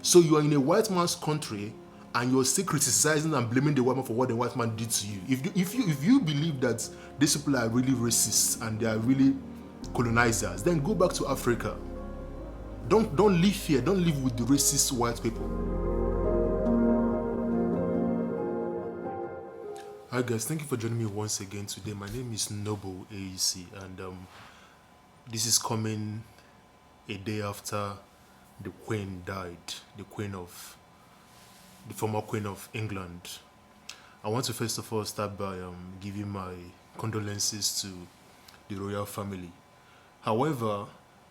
So you are in a white man's country and you're still criticizing and blaming the white man for what the white man did to you. If you believe that these people are really racist and they are really colonizers, then go back to Africa. Don't live here. Don't live with the racist white people. Hi guys, thank you for joining me once again today. My name is Noble AEC, and this is coming a day after the Queen died, the former Queen of England. I want to first of all start by giving my condolences to the royal family. However,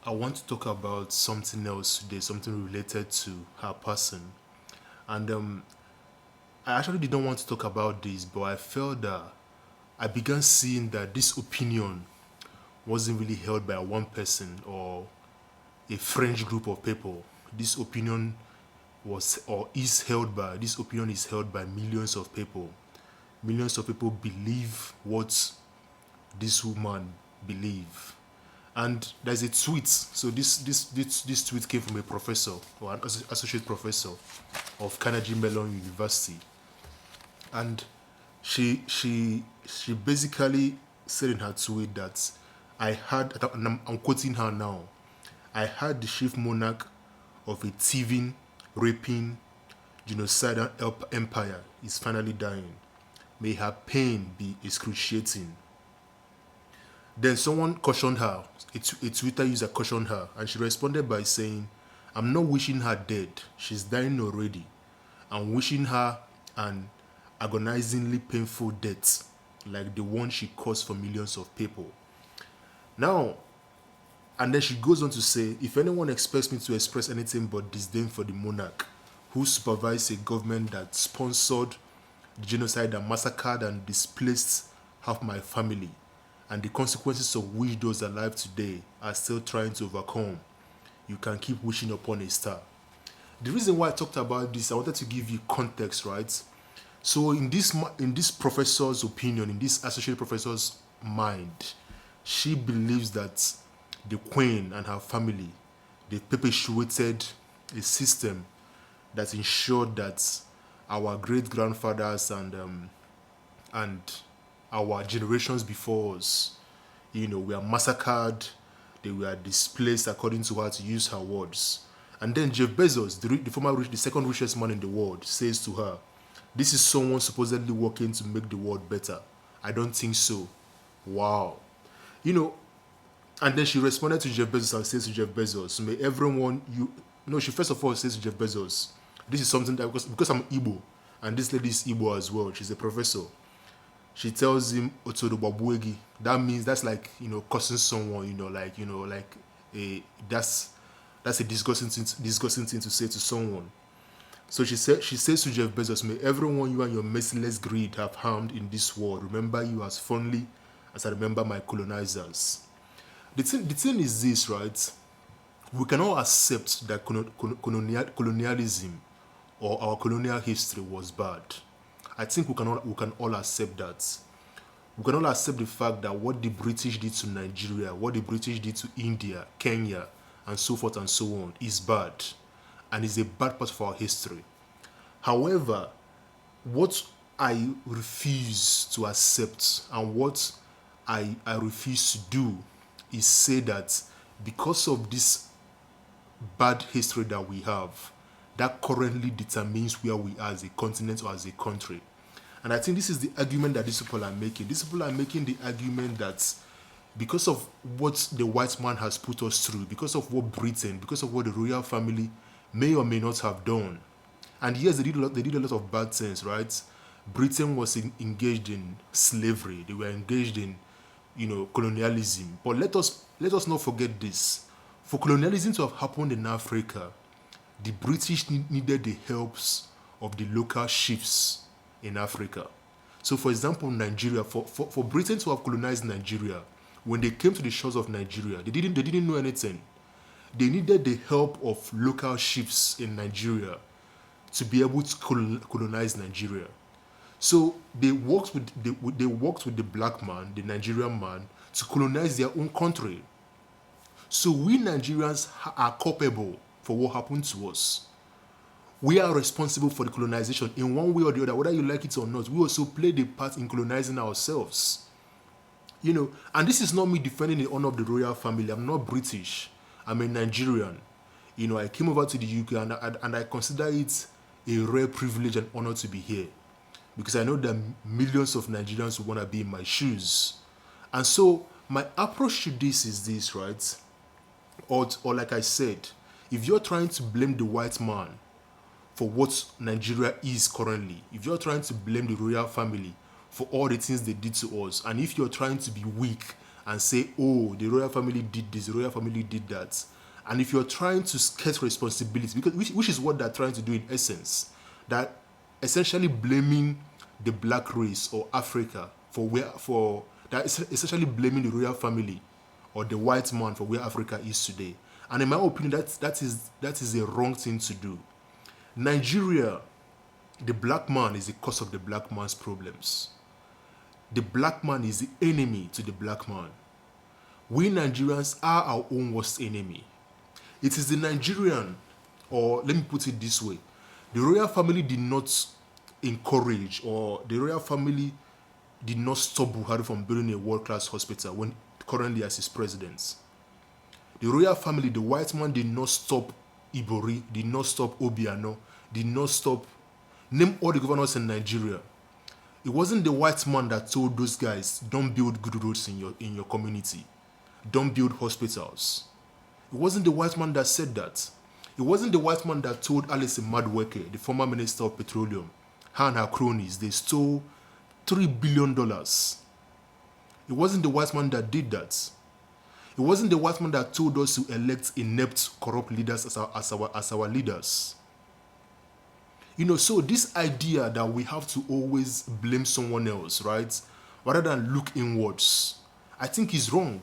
I want to talk about something else today, something related to her person. And I actually didn't want to talk about this, but I felt that I began seeing that this opinion wasn't really held by one person or a French group of people. This opinion this opinion is held by millions of people. Millions of people believe what this woman believe. And there's a tweet. So this tweet came from a professor or an associate professor of Carnegie Mellon University. And she basically said in her tweet that I'm quoting her now, I heard the chief monarch of a thieving, raping, genocidal empire is finally dying. May her pain be excruciating. Then someone cautioned her, a Twitter user cautioned her, and she responded by saying, I'm not wishing her dead, she's dying already. I'm wishing her an agonizingly painful death, like the one she caused for millions of people. Now, and then she goes on to say, if anyone expects me to express anything but disdain for the monarch, who supervised a government that sponsored the genocide that massacred and displaced half my family, and the consequences of which those alive today are still trying to overcome, you can keep wishing upon a star. The reason why I talked about this, I wanted to give you context, right? So in this professor's opinion, in this associate professor's mind, she believes that the queen and her family, they perpetuated a system that ensured that our great grandfathers and our generations before us, were massacred, they were displaced, according to her, to use her words. And then Jeff Bezos, the second richest man in the world, says to her, this is someone supposedly working to make the world better. I don't think so. Wow. And then she responded to Jeff Bezos and says to Jeff Bezos, may everyone she first of all says to Jeff Bezos, this is something that, because I'm Igbo, and this lady is Igbo as well, she's a professor. She tells him Otodo. That means that's like, cursing someone, that's a disgusting thing to say to someone. So she says to Jeff Bezos, may everyone you and your merciless greed have harmed in this world remember you as fondly as I remember my colonizers. The thing is this, right? We cannot accept that colonialism or our colonial history was bad. I think we can all accept that. We can all accept the fact that what the British did to Nigeria, what the British did to India, Kenya, and so forth and so on is bad, and is a bad part of our history. However, what I refuse to accept and what I refuse to do is say that because of this bad history that we have, that currently determines where we are as a continent or as a country. And I think this is the argument that these people are making. These people are making the argument that because of what the white man has put us through, because of what Britain, because of what the royal family may or may not have done. And yes, they did a lot of bad things, right? Britain was engaged in slavery. They were engaged in, colonialism. But let us not forget this. For colonialism to have happened in Africa, the British needed the helps of the local chiefs in Africa. So, for example, Nigeria, for Britain to have colonized Nigeria, when they came to the shores of Nigeria, they didn't know anything. They needed the help of local chiefs in Nigeria to be able to colonize Nigeria. So they worked with the black man, the Nigerian man, to colonize their own country. So we Nigerians are culpable for what happened to us. We are responsible for the colonization in one way or the other, whether you like it or not. We also played a part in colonizing ourselves. And this is not me defending the honor of the royal family. I'm not British. I'm a Nigerian. I came over to the UK and I consider it a rare privilege and honor to be here, because I know that millions of Nigerians will want to be in my shoes. And so my approach to this is this, right? Or like I said, if you're trying to blame the white man for what Nigeria is currently, if you're trying to blame the royal family for all the things they did to us, and if you're trying to be weak and say, oh, the royal family did this, the royal family did that, and if you're trying to skirt responsibility, because which is what they're trying to do in essence, that essentially blaming the black race or Africa that essentially blaming the royal family or the white man for where Africa is today. And in my opinion, that is a wrong thing to do. Nigeria, the black man is the cause of the black man's problems. The black man is the enemy to the black man. We Nigerians are our own worst enemy. It is the Nigerian, or let me put it this way, the royal family did not encourage, or the royal family did not stop Buhari from building a world-class hospital when currently as his president. The royal family, the white man, did not stop Ibori, did not stop Obiano, did not stop, name all the governors in Nigeria. It wasn't the white man that told those guys, don't build good roads in your community, don't build hospitals. It wasn't the white man that said that. It wasn't the white man that told Alice Madueke, the former minister of petroleum, her and her cronies, they stole $3 billion. It wasn't the white man that did that. It wasn't the white man that told us to elect inept, corrupt leaders as our leaders. So this idea that we have to always blame someone else, right, rather than look inwards, I think is wrong.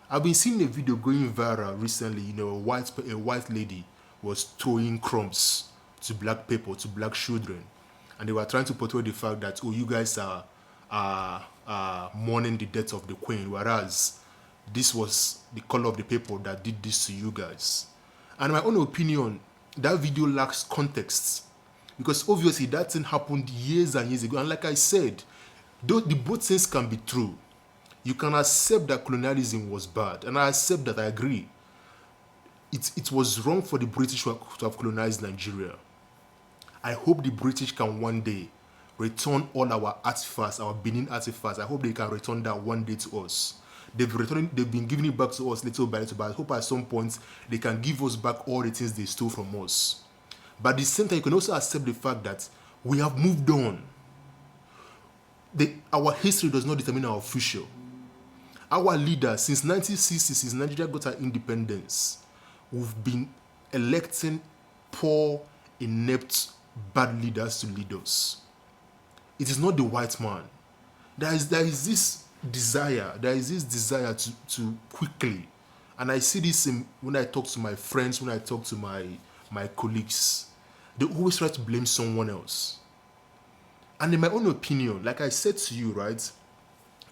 I've been seeing a video going viral recently. A white lady was throwing crumbs to black people, to black children, and they were trying to portray the fact that, oh, you guys are mourning the death of the queen, whereas this was the color of the people that did this to you guys. And in my own opinion, that video lacks context, because obviously that thing happened years and years ago. And like I said, though the both things can be true. You can accept that colonialism was bad, and I accept that, I agree. It was wrong for the British to have colonized Nigeria. I hope the British can one day return all our artifacts, our Benin artifacts. I hope they can return that one day to us. They've been giving it back to us little by little, but I hope at some point they can give us back all the things they stole from us. But at the same time, you can also accept the fact that we have moved on. Our history does not determine our future. Our leaders, since 1960, since Nigeria got our independence, we've been electing poor, inept, bad leaders to lead us. It is not the white man. There is this desire to quickly, and I see this when I talk to my friends, when I talk to my colleagues, they always try to blame someone else. And in my own opinion, like I said to you, right,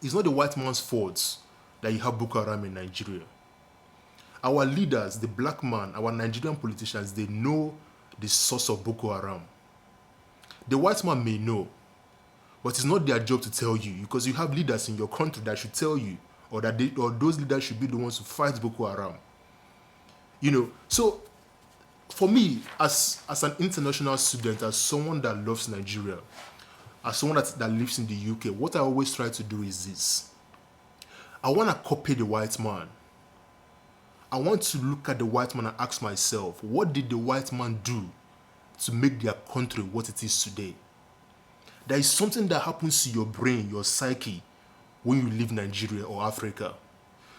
it's not the white man's fault that you have Boko Haram in Nigeria. Our leaders, the black man, our Nigerian politicians, they know the source of Boko Haram. The white man may know, but it's not their job to tell you, because you have leaders in your country that should tell you, or those leaders should be the ones who fight Boko Haram. So for me, as an international student, as someone that loves Nigeria, as someone that lives in the UK, what I always try to do is this. I want to copy the white man. I want to look at the white man and ask myself, what did the white man do to make their country what it is today? There is something that happens to your brain, your psyche, when you leave Nigeria or Africa.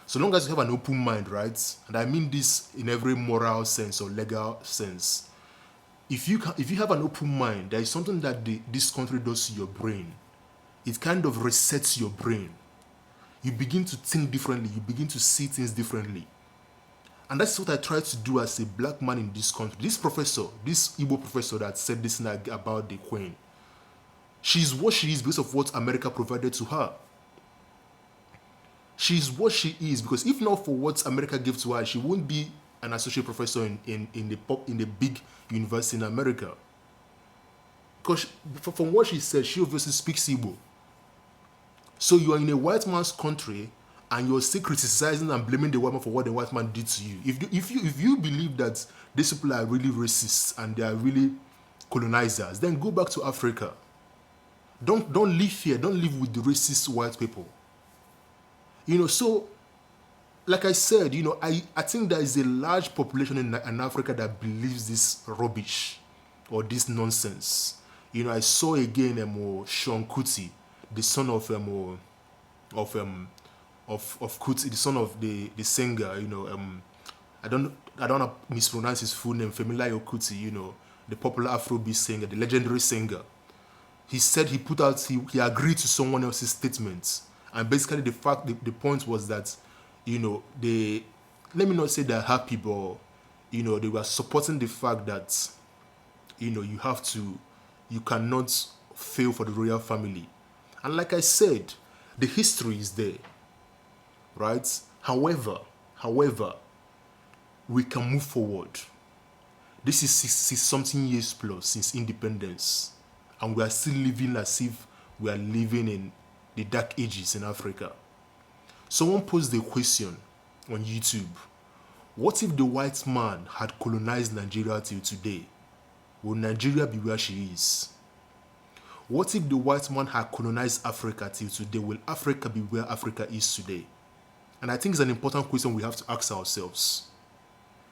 So long as you have an open mind, right? And I mean this in every moral sense or legal sense. If you have an open mind, there is something that this country does to your brain. It kind of resets your brain. You begin to think differently. You begin to see things differently. And that's what I try to do as a black man in this country. This Igbo professor that said this thing about the queen, she's what she is because of what America provided to her. She's what she is because if not for what America gave to her, she wouldn't be an associate professor in the big university in America. Because from what she said, she obviously speaks Igbo. So you are in a white man's country and you're still criticizing and blaming the white man for what the white man did to you. If you believe that these people are really racist and they are really colonizers, then go back to Africa. Don't live here. Don't live with the racist white people. So like I said, I think there is a large population in Africa that believes this rubbish or this nonsense. I saw again Sean Kuti, the son of Kuti, the son of the singer. I don't want to mispronounce his full name, Femilayo Kuti. The popular Afrobeat singer, the legendary singer. He said he agreed to someone else's statements, and basically the point was that, they, let me not say they're happy, but they were supporting the fact that, you cannot fail for the royal family. And like I said, the history is there, right? However, we can move forward. This is 60-something years plus since independence, and we are still living as if we are living in the dark ages in Africa. Someone posed the question on YouTube: what if the white man had colonized Nigeria till today? Will Nigeria be where she is? What if the white man had colonized Africa till today? Will Africa be where Africa is today? And I think it's an important question we have to ask ourselves.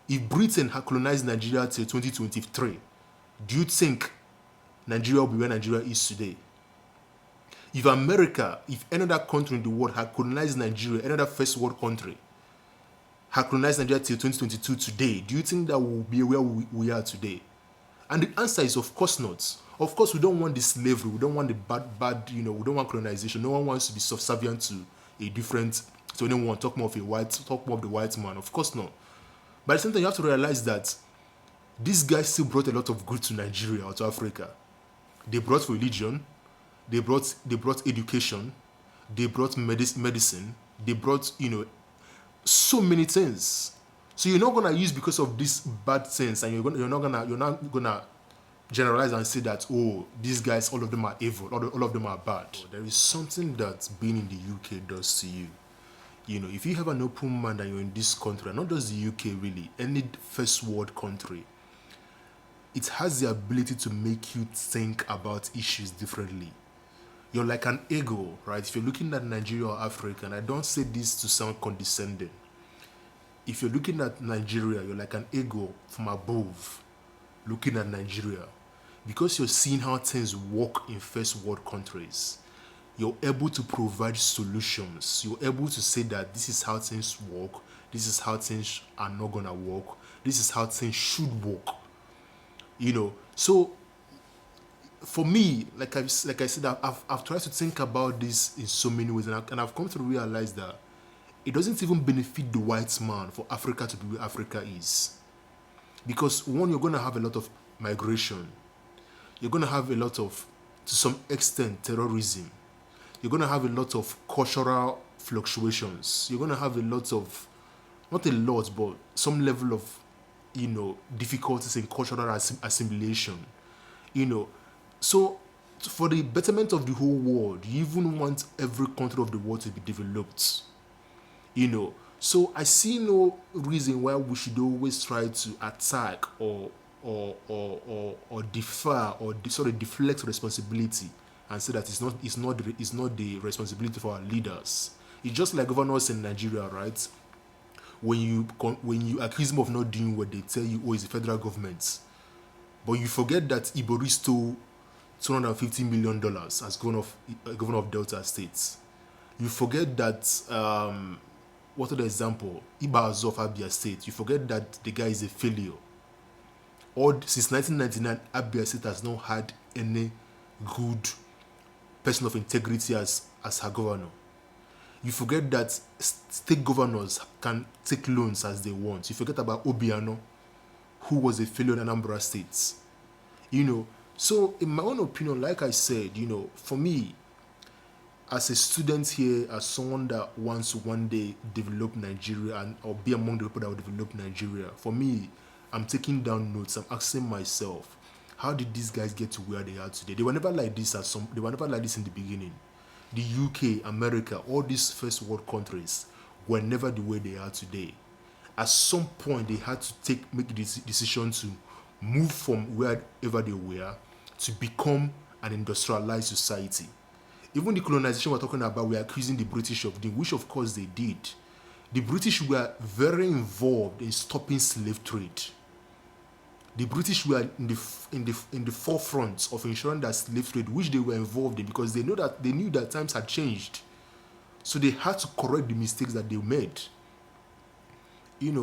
If Britain had colonized Nigeria till 2023, do you think Nigeria will be where Nigeria is today? If America, if any other country in the world had colonized Nigeria, any other first world country, had colonized Nigeria till 2022 today, do you think that we'll be where we are today? And the answer is, of course not. Of course, we don't want the slavery. We don't want the bad, we don't want colonization. No one wants to be subservient to anyone. Talk more of the white man. Of course not. But at the same time, you have to realize that these guys still brought a lot of good to Nigeria or to Africa. They brought religion. They brought education. They brought medicine. They brought, so many things. So you're not gonna use because of this bad things, and you're not gonna generalize and say that, oh, these guys, all of them are evil, all of them are bad. There is something that being in the UK does to you. If you have an open mind and you're in this country, and not just the UK really, any first world country, it has the ability to make you think about issues differently. You're like an eagle, right? If you're looking at Nigeria or Africa, and I don't say this to sound condescending, if you're looking at Nigeria, you're like an eagle from above looking at Nigeria. Because you're seeing how things work in first world countries, you're able to provide solutions. You're able to say that this is how things work, this is how things are not going to work, this is how things should work. So for me, like I said, I've tried to think about this in so many ways, and I've come to realize that it doesn't even benefit the white man for Africa to be where Africa is. Because one, you're going to have a lot of migration. You're going to have a lot of, to some extent, terrorism. You're going to have a lot of cultural fluctuations. You're going to have a lot of, not a lot, but some level of, difficulties in cultural assimilation. So for the betterment of the whole world, you even want every country of the world to be developed. So I see no reason why we should always try to attack or defer or sort of deflect responsibility and say that it's not the responsibility for our leaders. It's just like governors in Nigeria, right? When you accuse them of not doing what they tell you, oh, it's the federal government, but you forget that Ibori stole $250 million as governor of Delta State. You forget that. What other example? Ibazo of Abia State. You forget that the guy is a failure. Since 1999, Abia State has not had any good person of integrity as her governor. You forget that state governors can take loans as they want. You forget about Obiano, who was a failure in Anambra State. So in my own opinion, like I said, for me, as a student here, as someone that wants to one day develop Nigeria and or be among the people that will develop Nigeria, for me, I'm taking down notes. I'm asking myself, how did these guys get to where they are today? They were never like this they were never like this in the beginning. The UK, America, all these first world countries were never the way they are today. At some point, they had to make this decision to move from wherever they were to become an industrialized society. Even the colonization we're talking about, we're accusing the British of doing, which of course they did. The British were very involved in stopping slave trade. The British were in the forefront of ensuring that slave trade, which they were involved in, because they knew that times had changed. So they had to correct the mistakes that they made.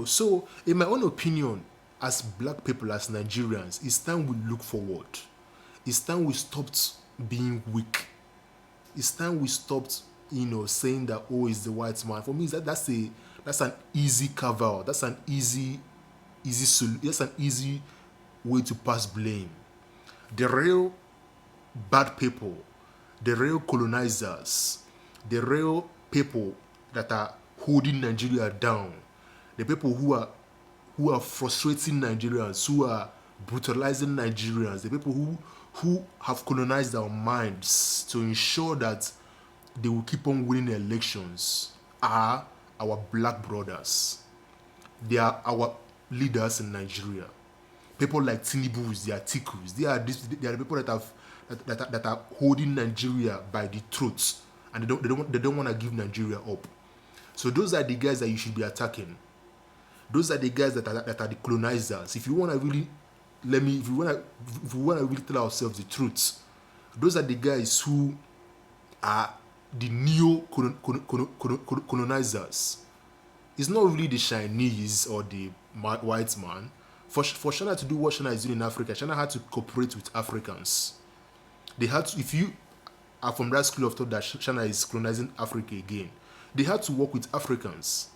So in my own opinion, as black people, as Nigerians, it's time we look forward. It's time we stopped being weak. It's time we stopped, saying that, oh, it's the white man. For me, that's an easy cover. That's an easy way to pass blame. The real bad people, the real colonizers, the real people that are holding Nigeria down, the people who are frustrating Nigerians, who are brutalizing Nigerians, the people who have colonized our minds to ensure that they will keep on winning elections are our black brothers. They are our leaders in Nigeria. People like Tinubus, they are Tikus. They are the people that are holding Nigeria by the throat, and they don't want to give Nigeria up. So those are the guys that you should be attacking. Those are the guys that are the colonizers. If you want to really tell ourselves the truth, those are the guys who are the neo colonizers. It's not really the Chinese or the white man. For China to do what China is doing in Africa, China had to cooperate with Africans. They had to, if you are from that school of thought that China is colonizing Africa again, they had to work with Africans.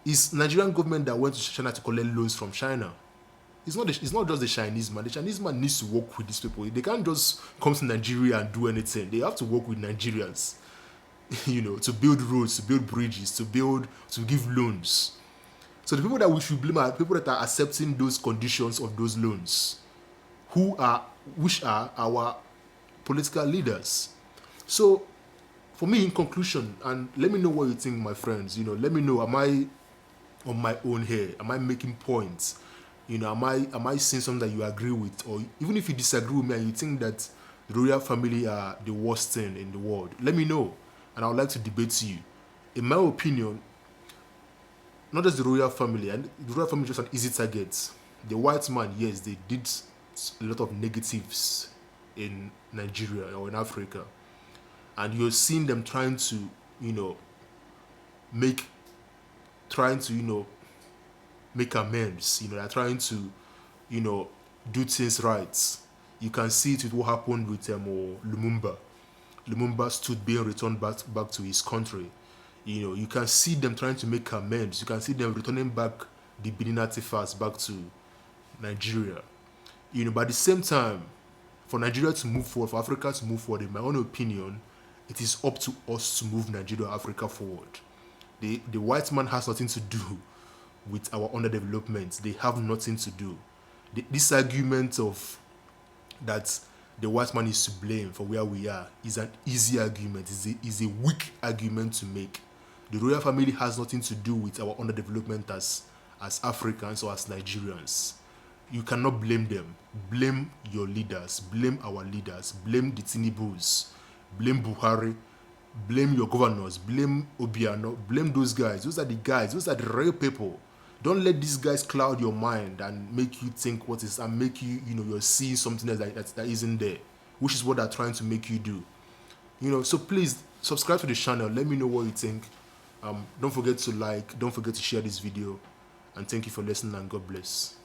It's Nigerian government that went to China to collect loans from China. It's not just the Chinese man. The Chinese man needs to work with these people. They can't just come to Nigeria and do anything. They have to work with Nigerians, to build roads, to build bridges, to give loans. So the people that we should blame are people that are accepting those conditions of those loans, which are our political leaders. So, for me, in conclusion, and let me know what you think, my friends. Let me know, am I on my own here? Am I making points? Am I saying something that you agree with? Or even if you disagree with me and you think that the royal family are the worst thing in the world, let me know, and I would like to debate you. In my opinion, not just the royal family, and the royal family is just an easy target. The white man, yes, they did a lot of negatives in Nigeria or in Africa, and you're seeing them trying to make amends. They're trying to do things right. You can see it with what happened with Lumumba. Lumumba stood being returned back to his country. You can see them trying to make amends. You can see them returning back the Benin artifacts back to Nigeria. But at the same time, for Nigeria to move forward, for Africa to move forward, in my own opinion, it is up to us to move Nigeria and Africa forward. The white man has nothing to do with our underdevelopment. They have nothing to do. This argument of that the white man is to blame for where we are is an easy argument. Is a weak argument to make. The royal family has nothing to do with our underdevelopment as Africans or as Nigerians. You cannot blame them. Blame your leaders. Blame our leaders. Blame the Tinubus. Blame Buhari. Blame your governors. Blame Obiano. Blame those guys. Those are the guys. Those are the real people. Don't let these guys cloud your mind and make you think what is, and make you, you're seeing something that isn't there, which is what they're trying to make you do. So please subscribe to the channel. Let me know what you think. Don't forget to like, don't forget to share this video, and thank you for listening, and God bless.